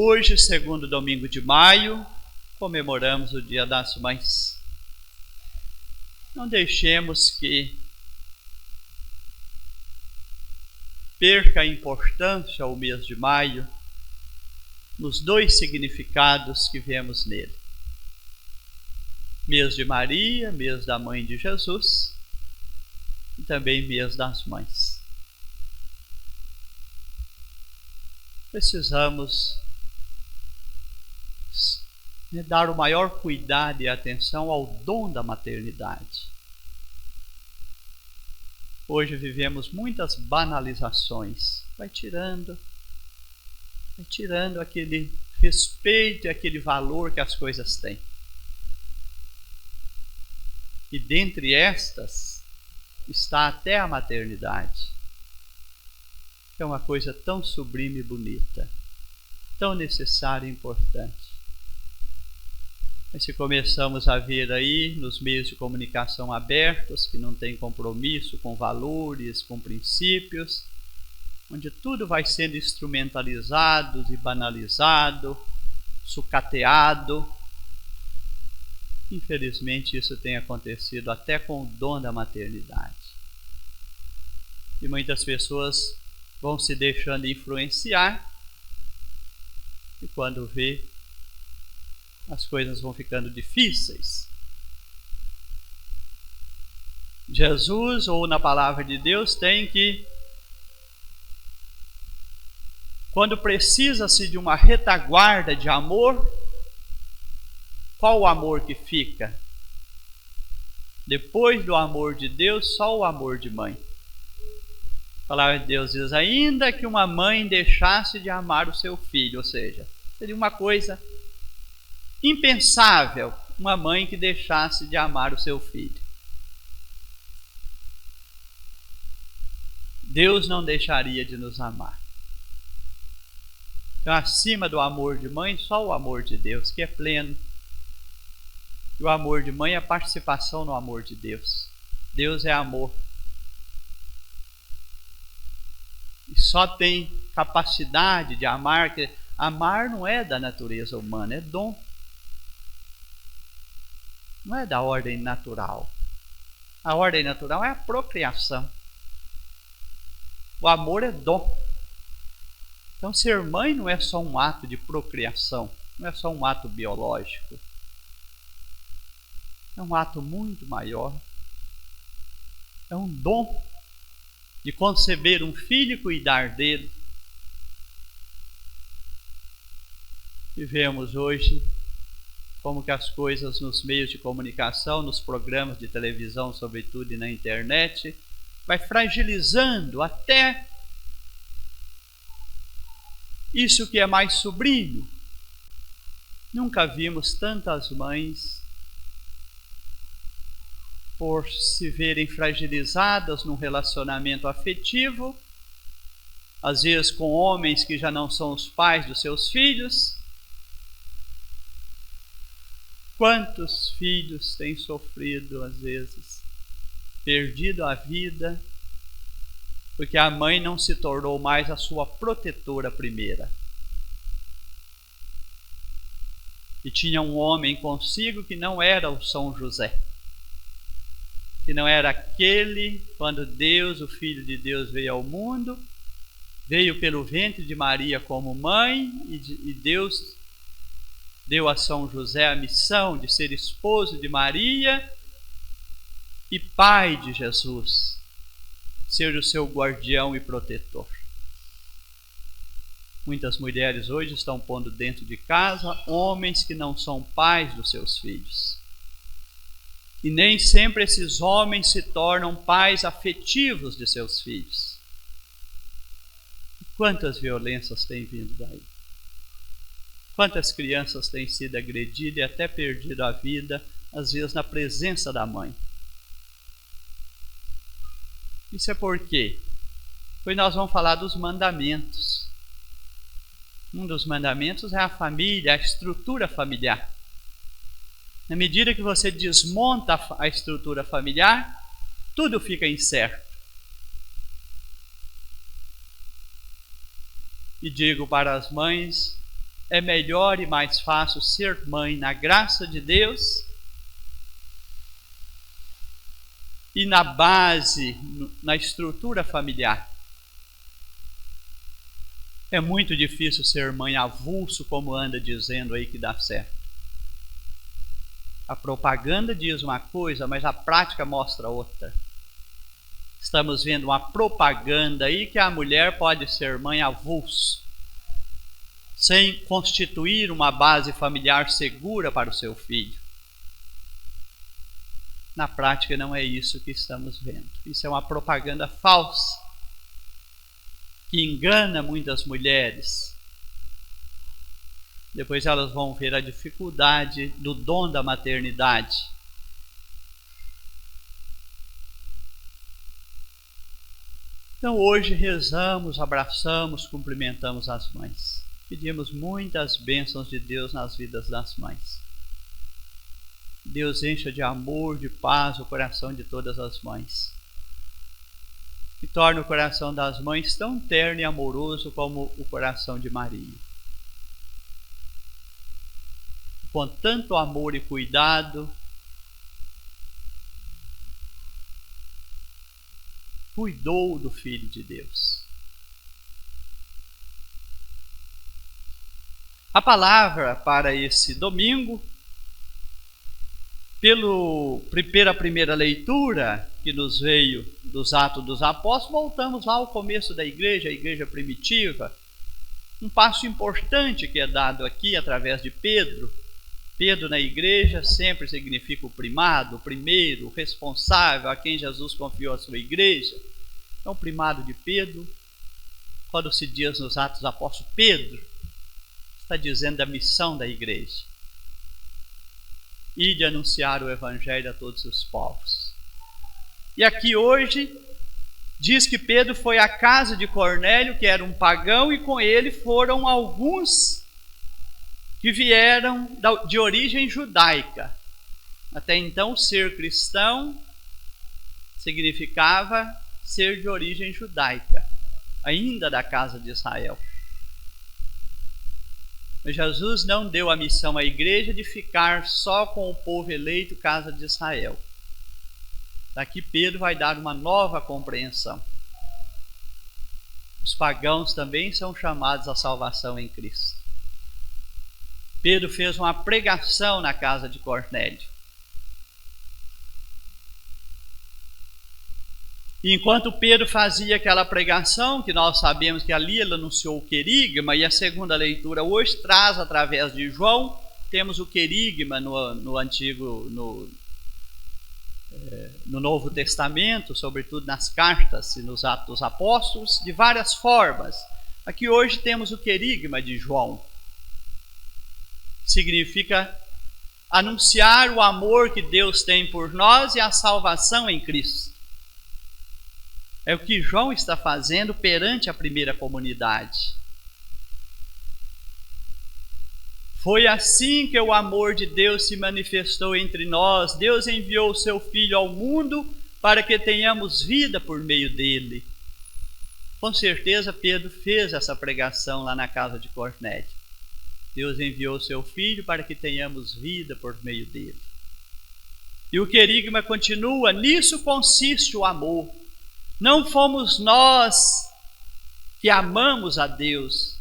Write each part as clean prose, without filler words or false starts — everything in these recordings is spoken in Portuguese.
Hoje, segundo domingo de maio, comemoramos o Dia das Mães. Não deixemos que perca a importância o mês de maio nos dois significados que vemos nele. Mês de Maria, mês da Mãe de Jesus, e também mês das Mães. Precisamos dar o maior cuidado e atenção ao dom da maternidade. Hoje vivemos muitas banalizações. Vai tirando aquele respeito e aquele valor que as coisas têm. E dentre estas está até a maternidade, que é uma coisa tão sublime e bonita, tão necessária e importante. Mas se começamos a ver aí nos meios de comunicação abertos, que não tem compromisso com valores, com princípios, onde tudo vai sendo instrumentalizado e banalizado, sucateado, infelizmente isso tem acontecido até com o dom da maternidade. E muitas pessoas vão se deixando influenciar, e quando vê, as coisas vão ficando difíceis. Jesus, ou na palavra de Deus, tem que, quando precisa-se de uma retaguarda de amor, qual o amor que fica? Depois do amor de Deus, só o amor de mãe. A palavra de Deus diz, ainda que uma mãe deixasse de amar o seu filho, ou seja, seria uma coisa impensável uma mãe que deixasse de amar o seu filho. Deus não deixaria de nos amar. Então, acima do amor de mãe, só o amor de Deus, que é pleno. E o amor de mãe é a participação no amor de Deus. Deus é amor. E só tem capacidade de amar, que amar não é da natureza humana, é dom. Não é da ordem natural. A ordem natural é a procriação. O amor é dom. Então, ser mãe não é só um ato de procriação, não é só um ato biológico. É um ato muito maior. É um dom de conceber um filho e cuidar dele. E vemos hoje como que as coisas nos meios de comunicação, nos programas de televisão, sobretudo, e na internet, vai fragilizando até isso que é mais sublime. Nunca vimos tantas mães por se verem fragilizadas num relacionamento afetivo, às vezes com homens que já não são os pais dos seus filhos. Quantos filhos têm sofrido, às vezes, perdido a vida, porque a mãe não se tornou mais a sua protetora primeira. E tinha um homem consigo que não era o São José, que não era aquele, quando Deus, o Filho de Deus, veio ao mundo, veio pelo ventre de Maria como mãe, e Deus deu a São José a missão de ser esposo de Maria e pai de Jesus, ser o seu guardião e protetor. Muitas mulheres hoje estão pondo dentro de casa homens que não são pais dos seus filhos. E nem sempre esses homens se tornam pais afetivos de seus filhos. Quantas violências têm vindo daí? Quantas crianças têm sido agredidas e até perdido a vida, às vezes na presença da mãe? Isso é por quê? Pois nós vamos falar dos mandamentos. Um dos mandamentos é a família, a estrutura familiar. Na medida que você desmonta a estrutura familiar, tudo fica incerto. E digo para as mães é melhor e mais fácil ser mãe na graça de Deus e na base, na estrutura familiar. É muito difícil ser mãe avulso, como anda dizendo aí que dá certo. A propaganda diz uma coisa, mas a prática mostra outra. Estamos vendo uma propaganda aí que a mulher pode ser mãe avulso, sem constituir uma base familiar segura para o seu filho. Na prática não é isso que estamos vendo. Isso é uma propaganda falsa, que engana muitas mulheres. Depois elas vão ver a dificuldade do dom da maternidade. Então hoje rezamos, abraçamos, cumprimentamos as mães. Pedimos muitas bênçãos de Deus nas vidas das mães. Deus encha de amor, de paz o coração de todas as mães. Que torna o coração das mães tão terno e amoroso como o coração de Maria. Com tanto amor e cuidado, cuidou do Filho de Deus. A palavra para esse domingo, pela primeira leitura que nos veio dos Atos dos Apóstolos, voltamos lá ao começo da igreja, a igreja primitiva. Um passo importante que é dado aqui através de Pedro. Pedro na igreja sempre significa o primado, o primeiro, o responsável, a quem Jesus confiou a sua igreja. Então, o primado de Pedro, quando se diz nos Atos dos Apóstolos, Pedro está dizendo da missão da igreja. E de anunciar o evangelho a todos os povos. E aqui hoje diz que Pedro foi à casa de Cornélio, que era um pagão, e com ele foram alguns que vieram de origem judaica. Até então, ser cristão significava ser de origem judaica, ainda da casa de Israel. Mas Jesus não deu a missão à igreja de ficar só com o povo eleito, casa de Israel. Daqui Pedro vai dar uma nova compreensão. Os pagãos também são chamados à salvação em Cristo. Pedro fez uma pregação na casa de Cornélio. E enquanto Pedro fazia aquela pregação, que nós sabemos que ali ele anunciou o querigma, e a segunda leitura hoje traz através de João, temos o querigma no Novo Testamento, sobretudo nas cartas e nos Atos dos Apóstolos, de várias formas. Aqui hoje temos o querigma de João. Significa anunciar o amor que Deus tem por nós e a salvação em Cristo. É o que João está fazendo perante a primeira comunidade. Foi assim que o amor de Deus se manifestou entre nós. Deus enviou o seu Filho ao mundo para que tenhamos vida por meio dele. Com certeza Pedro fez essa pregação lá na casa de Cornélio. Deus enviou o seu Filho para que tenhamos vida por meio dele. E o querigma continua: nisso consiste o amor. Não fomos nós que amamos a Deus,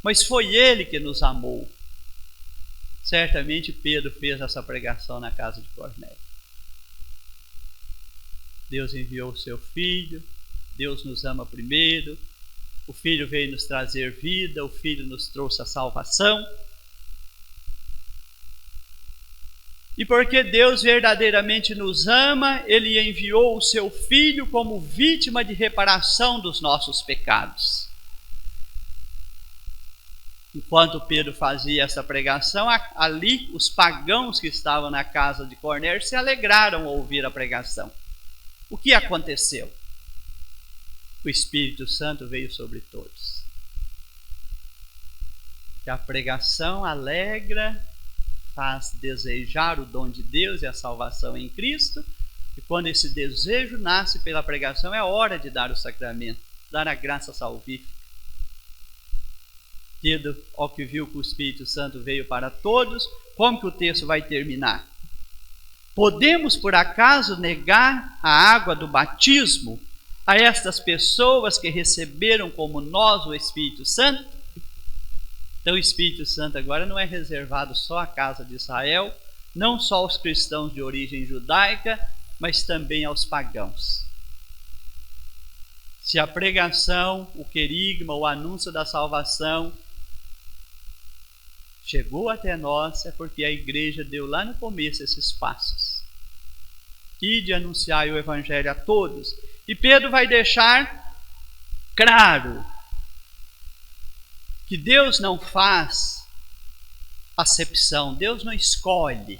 mas foi Ele que nos amou. Certamente Pedro fez essa pregação na casa de Cornélio. Deus enviou o seu Filho, Deus nos ama primeiro, o Filho veio nos trazer vida, o Filho nos trouxe a salvação. E porque Deus verdadeiramente nos ama, Ele enviou o seu Filho como vítima de reparação dos nossos pecados. Enquanto Pedro fazia essa pregação, ali os pagãos que estavam na casa de Cornélio se alegraram ao ouvir a pregação. O que aconteceu? O Espírito Santo veio sobre todos. E a pregação alegra, faz desejar o dom de Deus e a salvação em Cristo, e quando esse desejo nasce pela pregação, é hora de dar o sacramento, dar a graça salvífica. Tendo ao que viu que o Espírito Santo veio para todos, como que o texto vai terminar? Podemos, por acaso, negar a água do batismo a estas pessoas que receberam como nós o Espírito Santo? Então o Espírito Santo agora não é reservado só à casa de Israel, não só aos cristãos de origem judaica, mas também aos pagãos. Se a pregação, o querigma, o anúncio da salvação chegou até nós, é porque a igreja deu lá no começo esses passos. E de anunciar o evangelho a todos. E Pedro vai deixar claro que Deus não faz acepção, Deus não escolhe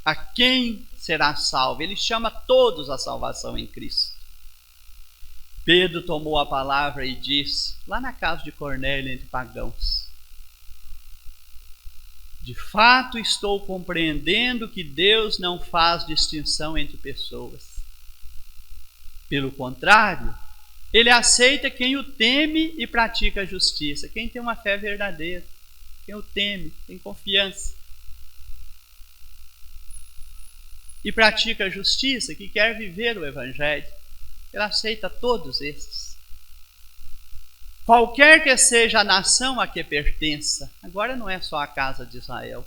a quem será salvo, Ele chama todos à salvação em Cristo. Pedro tomou a palavra e disse, lá na casa de Cornélio entre pagãos: de fato estou compreendendo que Deus não faz distinção entre pessoas. Pelo contrário, Ele aceita quem o teme e pratica a justiça, quem tem uma fé verdadeira, quem o teme, tem confiança. E pratica a justiça, que quer viver o evangelho. Ele aceita todos esses. Qualquer que seja a nação a que pertença, agora não é só a casa de Israel.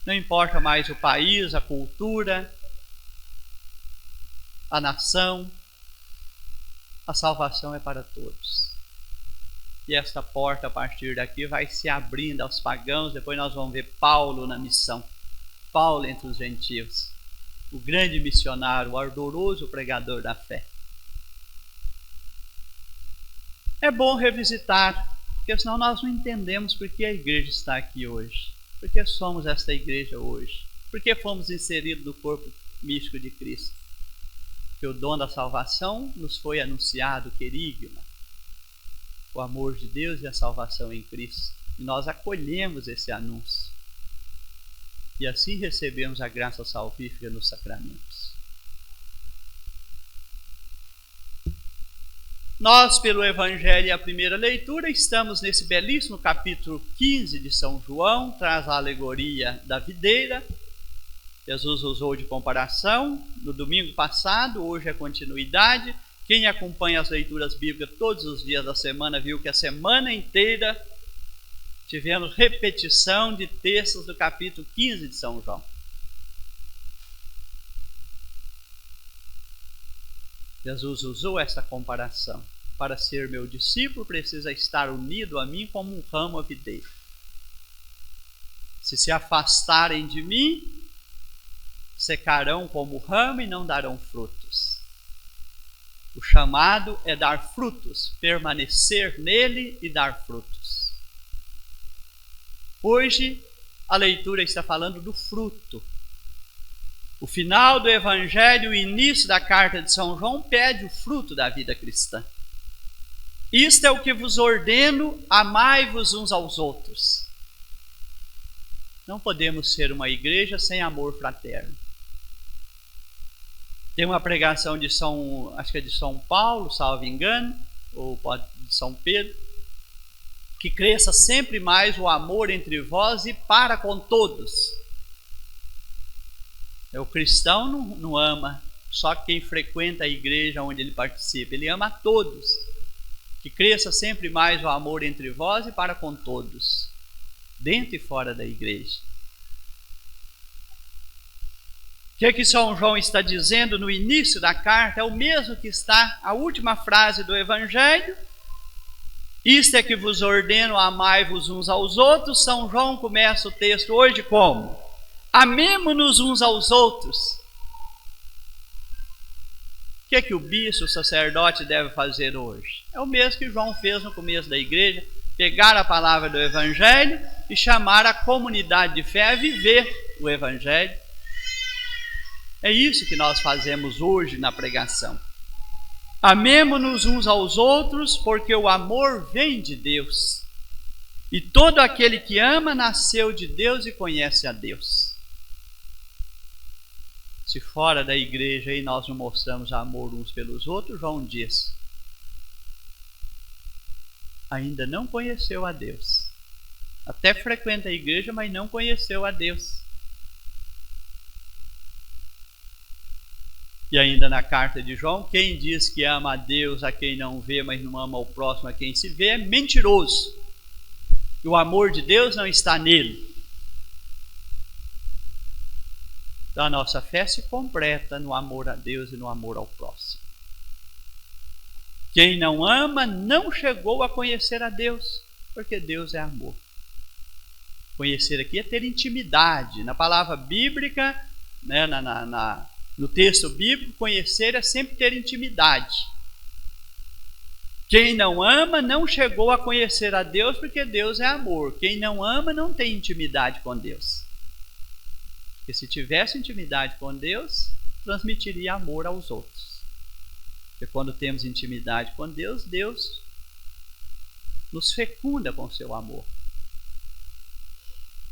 Não importa mais o país, a cultura, a nação, a salvação é para todos. E esta porta a partir daqui vai se abrindo aos pagãos. Depois nós vamos ver Paulo na missão. Paulo entre os gentios. O grande missionário, o ardoroso pregador da fé. É bom revisitar, porque senão nós não entendemos por que a igreja está aqui hoje. Por que somos esta igreja hoje? Por que fomos inseridos no corpo místico de Cristo? Porque o dom da salvação nos foi anunciado, querigma, o amor de Deus e a salvação em Cristo. E nós acolhemos esse anúncio. E assim recebemos a graça salvífica nos sacramentos. Nós, pelo Evangelho e a primeira leitura, estamos nesse belíssimo capítulo 15 de São João, traz a alegoria da videira. Jesus usou de comparação no domingo passado, hoje é continuidade. Quem acompanha as leituras bíblicas todos os dias da semana viu que a semana inteira tivemos repetição de textos do capítulo 15 de São João. Jesus usou essa comparação. Para ser meu discípulo, precisa estar unido a mim como um ramo à videira. Se afastarem de mim, secarão como ramo e não darão frutos. O chamado é dar frutos, permanecer nele e dar frutos. Hoje, a leitura está falando do fruto. O final do Evangelho, o início da carta de São João, pede o fruto da vida cristã. Isto é o que vos ordeno, amai-vos uns aos outros. Não podemos ser uma igreja sem amor fraterno. Tem uma pregação de acho que é de São Paulo, salvo engano, ou de São Pedro, que cresça sempre mais o amor entre vós e para com todos. O cristão não ama só quem frequenta a igreja onde ele participa, ele ama a todos. Que cresça sempre mais o amor entre vós e para com todos, dentro e fora da igreja. O que São João está dizendo no início da carta é o mesmo que está a última frase do Evangelho. Isto é que vos ordeno, amai-vos uns aos outros. São João começa o texto hoje como? Amemo-nos uns aos outros. O que o bispo, o sacerdote deve fazer hoje? É o mesmo que João fez no começo da igreja, pegar a palavra do Evangelho e chamar a comunidade de fé a viver o Evangelho. É isso que nós fazemos hoje na pregação. Amemo-nos uns aos outros, porque o amor vem de Deus. E todo aquele que ama nasceu de Deus e conhece a Deus. Se fora da igreja aí nós não mostramos amor uns pelos outros, João diz: ainda não conheceu a Deus. Até frequenta a igreja, mas não conheceu a Deus. E ainda na carta de João, quem diz que ama a Deus a quem não vê, mas não ama o próximo a quem se vê, é mentiroso. E o amor de Deus não está nele. Então a nossa fé se completa no amor a Deus e no amor ao próximo. Quem não ama não chegou a conhecer a Deus, porque Deus é amor. Conhecer aqui é ter intimidade. Na palavra bíblica, né, no texto bíblico, conhecer é sempre ter intimidade. Quem não ama não chegou a conhecer a Deus, porque Deus é amor. Quem não ama não tem intimidade com Deus. Porque se tivesse intimidade com Deus, transmitiria amor aos outros. Porque quando temos intimidade com Deus, Deus nos fecunda com seu amor.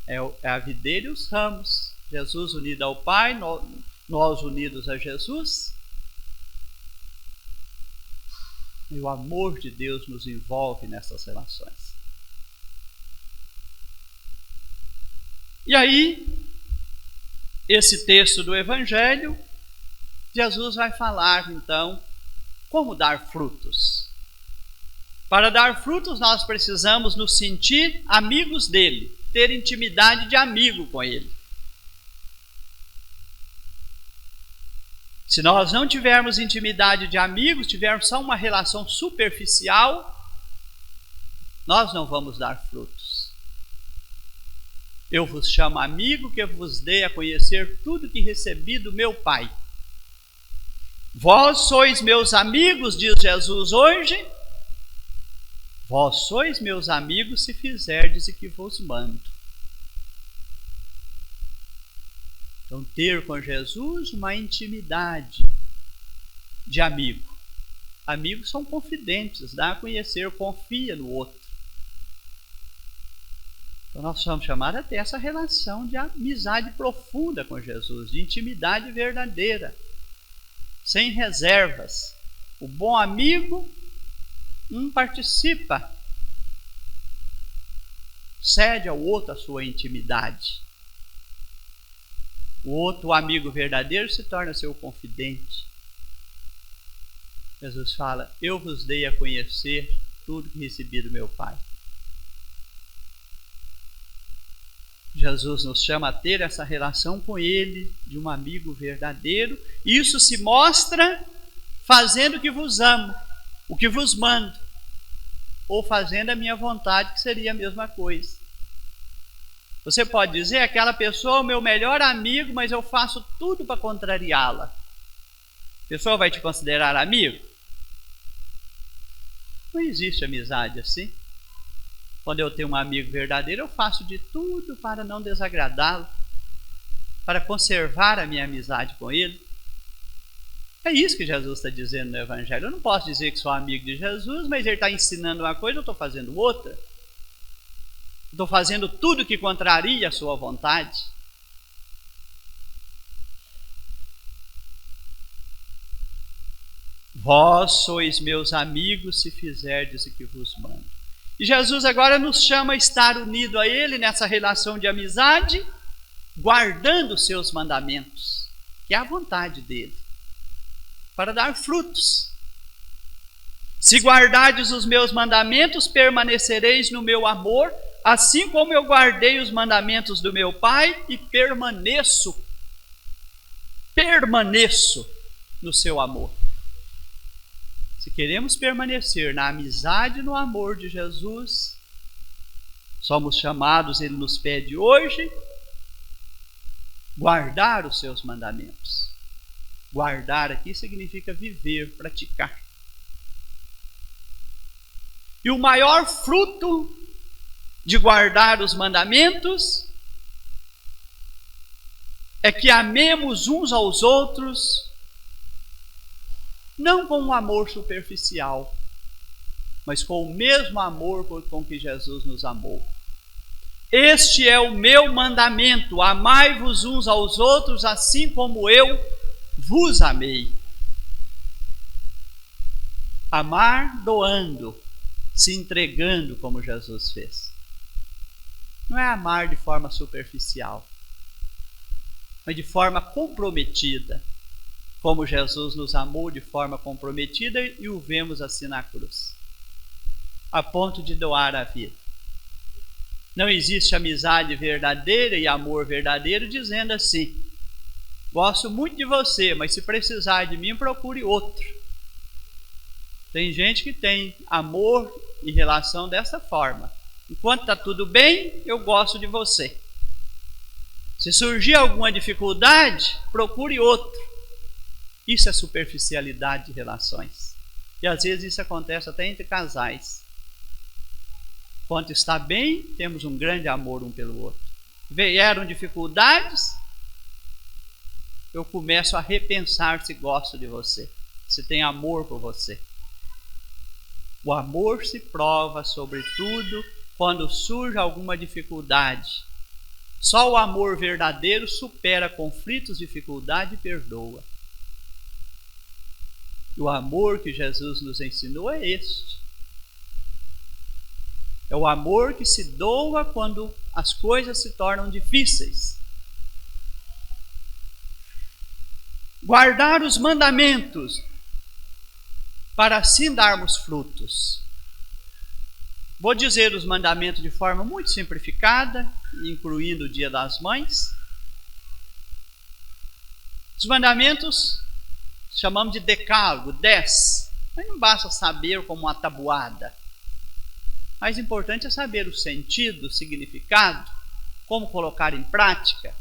É a videira e os ramos. Jesus unido ao Pai, nós unidos a Jesus. E o amor de Deus nos envolve nessas relações. E aí, esse texto do Evangelho, Jesus vai falar então como dar frutos. Para dar frutos, nós precisamos nos sentir amigos dele, ter intimidade de amigo com ele. Se nós não tivermos intimidade de amigos, tivermos só uma relação superficial, nós não vamos dar frutos. Eu vos chamo amigo, que vos dei a conhecer tudo que recebi do meu Pai. Vós sois meus amigos, diz Jesus hoje. Vós sois meus amigos se fizerdes o que vos mando. Então, ter com Jesus uma intimidade de amigo. Amigos são confidentes, dá a conhecer, confia no outro. Então, nós somos chamados a ter essa relação de amizade profunda com Jesus, de intimidade verdadeira, sem reservas. O bom amigo participa, cede ao outro a sua intimidade. O outro, o amigo verdadeiro, se torna seu confidente. Jesus fala: eu vos dei a conhecer tudo que recebi do meu Pai. Jesus nos chama a ter essa relação com ele, de um amigo verdadeiro. Isso se mostra fazendo o que vos amo, o que vos mando, ou fazendo a minha vontade, que seria a mesma coisa. Você pode dizer: aquela pessoa é o meu melhor amigo, mas eu faço tudo para contrariá-la. A pessoa vai te considerar amigo? Não existe amizade assim. Quando eu tenho um amigo verdadeiro, eu faço de tudo para não desagradá-lo, para conservar a minha amizade com ele. É isso que Jesus está dizendo no Evangelho. Eu não posso dizer que sou amigo de Jesus, mas ele está ensinando uma coisa, eu estou fazendo outra. Estou fazendo tudo que contraria a sua vontade. Vós sois meus amigos se fizerdes o que vos mando. E Jesus agora nos chama a estar unido a ele nessa relação de amizade, guardando os seus mandamentos, que é a vontade dele, para dar frutos. Se guardardes os meus mandamentos, permanecereis no meu amor, assim como eu guardei os mandamentos do meu Pai e permaneço no seu amor. Se queremos permanecer na amizade e no amor de Jesus, somos chamados, ele nos pede hoje, guardar os seus mandamentos. Guardar aqui significa viver, praticar. E o maior fruto de guardar os mandamentos é que amemos uns aos outros, não com um amor superficial, mas com o mesmo amor com que Jesus nos amou. Este é o meu mandamento: amai-vos uns aos outros, assim como eu vos amei. Amar doando, se entregando como Jesus fez. Não é amar de forma superficial, mas de forma comprometida, como Jesus nos amou de forma comprometida e o vemos assim na cruz, a ponto de doar a vida. Não existe amizade verdadeira e amor verdadeiro dizendo assim: gosto muito de você, mas se precisar de mim, procure outro. Tem gente que tem amor e relação dessa forma. Enquanto está tudo bem, eu gosto de você. Se surgir alguma dificuldade, procure outro. Isso é superficialidade de relações. E às vezes isso acontece até entre casais. Quando está bem, temos um grande amor um pelo outro. Vieram dificuldades, eu começo a repensar se gosto de você, se tem amor por você. O amor se prova, sobretudo, quando surge alguma dificuldade. Só o amor verdadeiro supera conflitos, dificuldade e perdoa. E o amor que Jesus nos ensinou é este. É o amor que se doa quando as coisas se tornam difíceis. Guardar os mandamentos, para assim darmos frutos. Vou dizer os mandamentos de forma muito simplificada, incluindo o Dia das Mães. Os mandamentos chamamos de decálogo, 10. Mas não basta saber como uma tabuada. Mais importante é saber o sentido, o significado, como colocar em prática.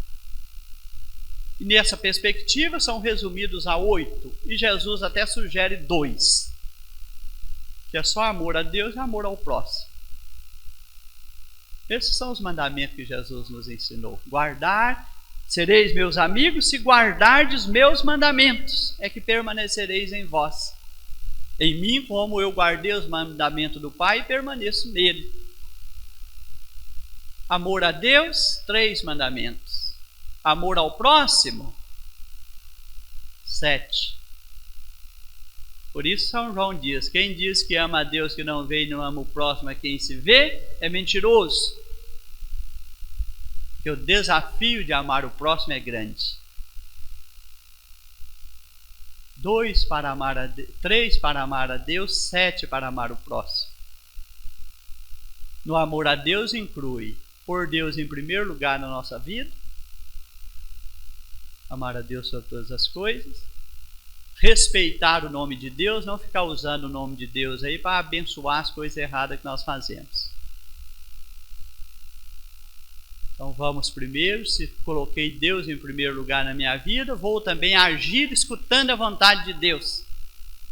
E nessa perspectiva são resumidos a 8, e Jesus até sugere 2, que é só amor a Deus e amor ao próximo. Esses são os mandamentos que Jesus nos ensinou. Guardar, sereis meus amigos se guardardes meus mandamentos, é que permanecereis em vós. Em mim, como eu guardei os mandamentos do Pai e permaneço nele. Amor a Deus, 3 mandamentos. Amor ao próximo, 7. Por isso São João diz: quem diz que ama a Deus que não vê e não ama o próximo a quem se vê, é mentiroso. Porque o desafio de amar o próximo é grande. 2 para amar a Deus, 3 para amar a Deus, 7 para amar o próximo. No amor a Deus inclui pôr Deus em primeiro lugar na nossa vida, amar a Deus sobre todas as coisas, respeitar o nome de Deus, não ficar usando o nome de Deus aí para abençoar as coisas erradas que nós fazemos. Então vamos primeiro, se coloquei Deus em primeiro lugar na minha vida, vou também agir escutando a vontade de Deus.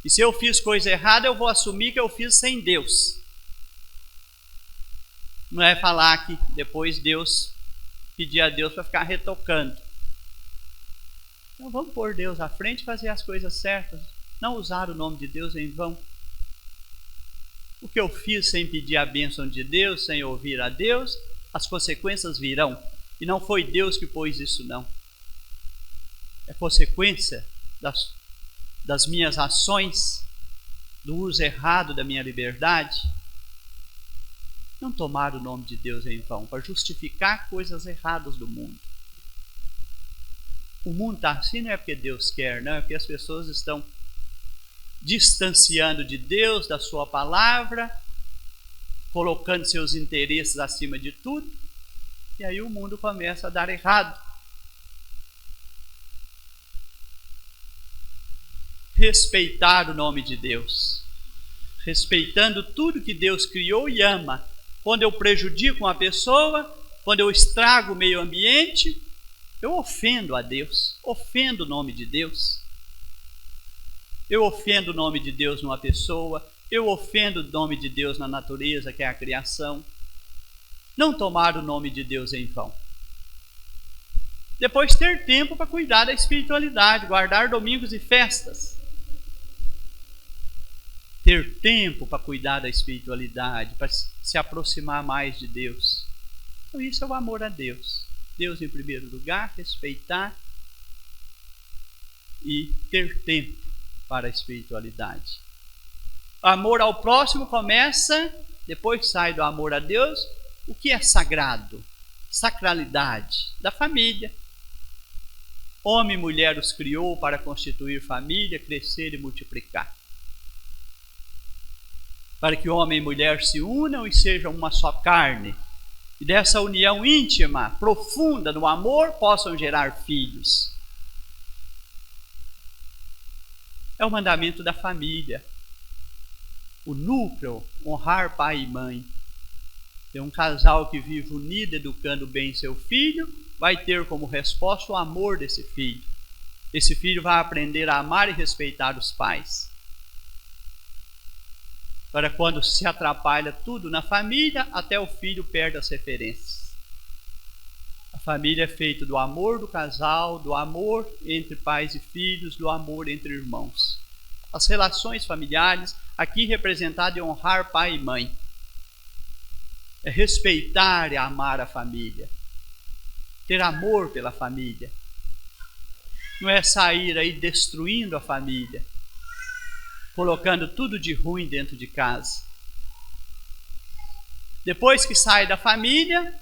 E se eu fiz coisa errada, eu vou assumir que eu fiz sem Deus. Não é falar que depois Deus, pedir a Deus para ficar retocando. Então vamos pôr Deus à frente e fazer as coisas certas. Não usar o nome de Deus em vão. O que eu fiz sem pedir a bênção de Deus, sem ouvir a Deus, as consequências virão. E não foi Deus que pôs isso, não. É consequência das minhas ações, do uso errado da minha liberdade. Não tomar o nome de Deus em vão, para justificar coisas erradas do mundo. O mundo está assim não é porque Deus quer, não, é porque as pessoas estão distanciando de Deus, da sua palavra, colocando seus interesses acima de tudo, e aí o mundo começa a dar errado. Respeitar o nome de Deus, respeitando tudo que Deus criou e ama. Quando eu prejudico uma pessoa, quando eu estrago o meio ambiente, eu ofendo a Deus, ofendo o nome de Deus. Eu ofendo o nome de Deus numa pessoa, eu ofendo o nome de Deus na natureza, que é a criação. Não tomar o nome de Deus em vão. Depois ter tempo para cuidar da espiritualidade, guardar domingos e festas. Ter tempo para cuidar da espiritualidade, para se aproximar mais de Deus. Então isso é o amor a Deus. Deus em primeiro lugar, respeitar e ter tempo para a espiritualidade. O amor ao próximo começa, depois sai do amor a Deus. O que é sagrado? Sacralidade da família. Homem e mulher os criou para constituir família, crescer e multiplicar. Para que homem e mulher se unam e sejam uma só carne. E dessa união íntima, profunda no amor, possam gerar filhos. É o mandamento da família. O núcleo, honrar pai e mãe. Tem um casal que vive unido, educando bem seu filho, vai ter como resposta o amor desse filho. Esse filho vai aprender a amar e respeitar os pais. Para quando se atrapalha tudo na família, até o filho perde as referências. A família é feita do amor do casal, do amor entre pais e filhos, do amor entre irmãos. As relações familiares, aqui representadas em honrar pai e mãe. É respeitar e amar a família. Ter amor pela família. Não é sair aí destruindo a família, colocando tudo de ruim dentro de casa. Depois que sai da família,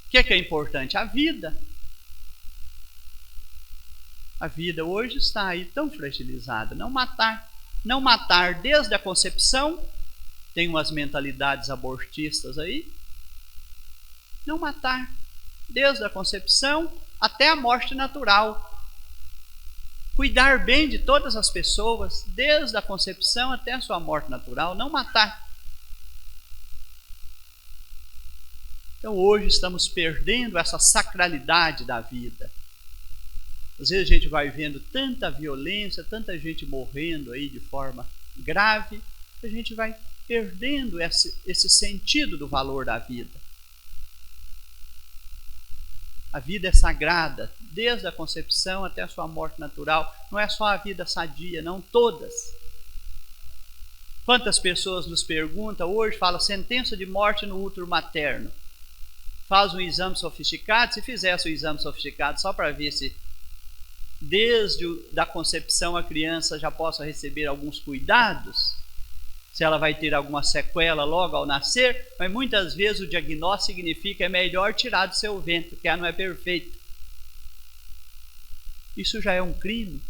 o que é importante? A vida. A vida hoje está aí tão fragilizada. Não matar. Não matar desde a concepção. Tem umas mentalidades abortistas aí. Não matar desde a concepção até a morte natural. Cuidar bem de todas as pessoas, desde a concepção até a sua morte natural. Não matar. Então hoje estamos perdendo essa sacralidade da vida. Às vezes a gente vai vendo tanta violência, tanta gente morrendo aí de forma grave, que a gente vai perdendo esse sentido do valor da vida. A vida é sagrada, desde a concepção até a sua morte natural. Não é só a vida sadia, não, todas. Quantas pessoas nos perguntam hoje, falam sentença de morte no útero materno. Faz um exame sofisticado, se fizesse o exame sofisticado só para ver se desde a concepção a criança já possa receber alguns cuidados, se ela vai ter alguma sequela logo ao nascer, mas muitas vezes o diagnóstico significa é melhor tirar do seu ventre, porque ela não é perfeita. Isso já é um crime.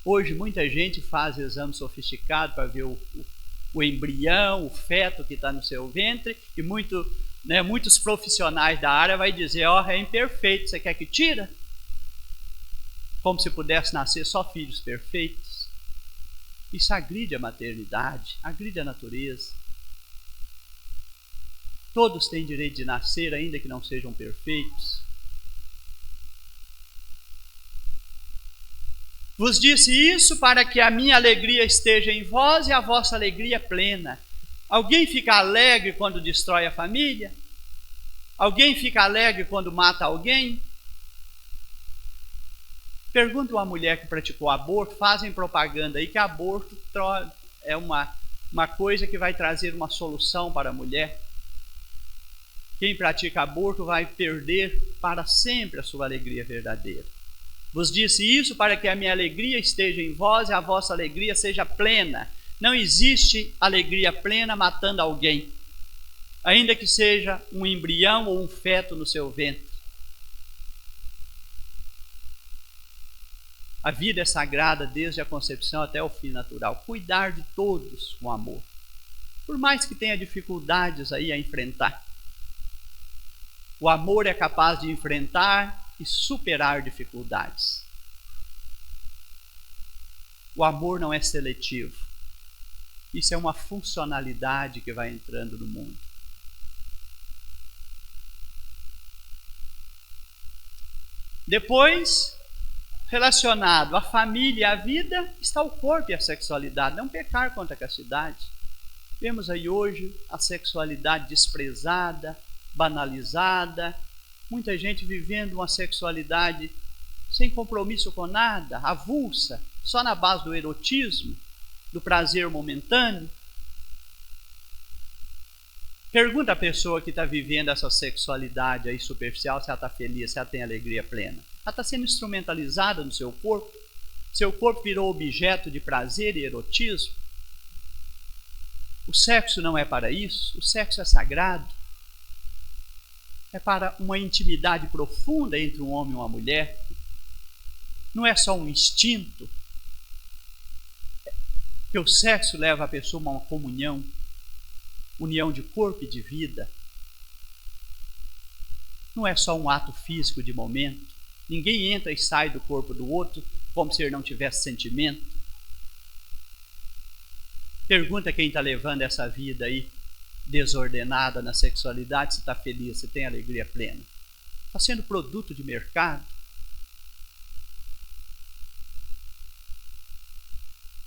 Hoje muita gente faz exame sofisticado para ver o embrião, o feto que está no seu ventre, e muitos profissionais da área vai dizer, é imperfeito, você quer que tira? Como se pudesse nascer só filhos perfeitos. Isso agride a maternidade, agride a natureza. Todos têm direito de nascer, ainda que não sejam perfeitos. Vos disse isso para que a minha alegria esteja em vós e a vossa alegria plena. Alguém fica alegre quando destrói a família? Alguém fica alegre quando mata alguém? Pergunta uma mulher que praticou aborto, fazem propaganda aí que aborto é uma coisa que vai trazer uma solução para a mulher. Quem pratica aborto vai perder para sempre a sua alegria verdadeira. Vos disse isso para que a minha alegria esteja em vós e a vossa alegria seja plena. Não existe alegria plena matando alguém, ainda que seja um embrião ou um feto no seu ventre. A vida é sagrada desde a concepção até o fim natural. Cuidar de todos com amor. Por mais que tenha dificuldades aí a enfrentar. O amor é capaz de enfrentar e superar dificuldades. O amor não é seletivo. Isso é uma funcionalidade que vai entrando no mundo. Depois, relacionado à família e à vida, está o corpo e a sexualidade. Não pecar contra a castidade. Vemos aí hoje a sexualidade desprezada, banalizada. Muita gente vivendo uma sexualidade sem compromisso com nada, avulsa, só na base do erotismo, do prazer momentâneo. Pergunta a pessoa que está vivendo essa sexualidade aí superficial se ela está feliz, se ela tem alegria plena. Ela está sendo instrumentalizada no seu corpo. Seu corpo virou objeto de prazer e erotismo. O sexo não é para isso. O sexo é sagrado. É para uma intimidade profunda entre um homem e uma mulher. Não é só um instinto. Que o sexo leva a pessoa a uma comunhão, união de corpo e de vida. Não é só um ato físico de momento. Ninguém entra e sai do corpo do outro como se ele não tivesse sentimento. Pergunta quem está levando essa vida aí desordenada na sexualidade se está feliz, se tem alegria plena. Está sendo produto de mercado.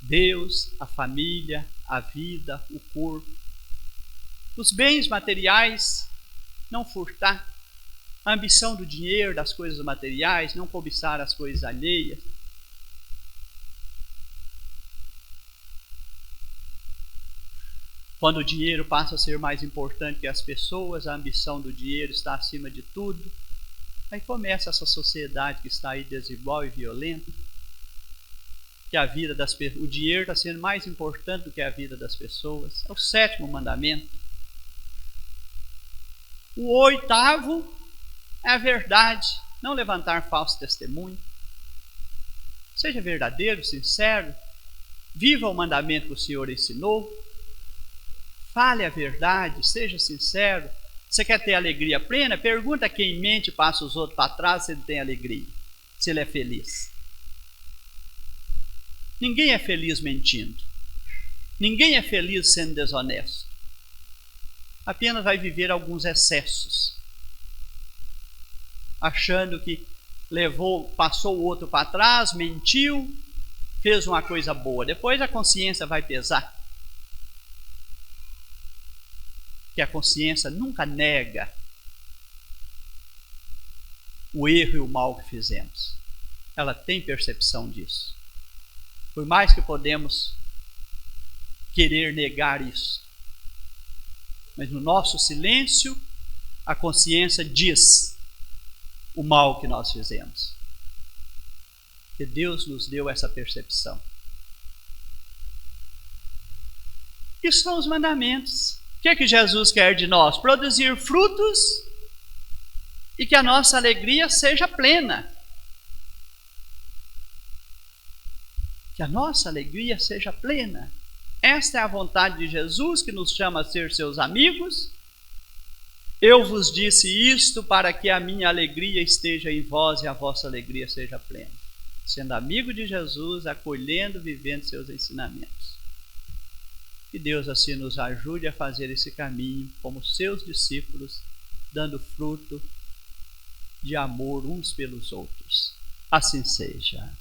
Deus, a família, a vida, o corpo. Os bens materiais, não furtar. A ambição do dinheiro, das coisas materiais, não cobiçar as coisas alheias. Quando o dinheiro passa a ser mais importante que as pessoas, a ambição do dinheiro está acima de tudo. Aí começa essa sociedade que está aí desigual e violenta. Que a vida o dinheiro está sendo mais importante do que a vida das pessoas. É o 7º mandamento. O 8º é a verdade, não levantar falso testemunho. Seja verdadeiro, sincero, viva o mandamento que o Senhor ensinou. Fale a verdade, seja sincero. Você quer ter alegria plena? Pergunta quem mente e passa os outros para trás se ele tem alegria, se ele é feliz. Ninguém é feliz mentindo. Ninguém é feliz sendo desonesto. Apenas vai viver alguns excessos. Achando que passou o outro para trás, mentiu, fez uma coisa boa. Depois a consciência vai pesar. Que a consciência nunca nega o erro e o mal que fizemos. Ela tem percepção disso. Por mais que podemos querer negar isso. Mas no nosso silêncio, a consciência diz o mal que nós fizemos. Que Deus nos deu essa percepção. Isso são os mandamentos. O que é que Jesus quer de nós? Produzir frutos e que a nossa alegria seja plena. Que a nossa alegria seja plena. Esta é a vontade de Jesus, que nos chama a ser seus amigos. Eu vos disse isto para que a minha alegria esteja em vós e a vossa alegria seja plena. Sendo amigo de Jesus, acolhendo, vivendo seus ensinamentos. Que Deus assim nos ajude a fazer esse caminho como seus discípulos, dando fruto de amor uns pelos outros. Assim seja.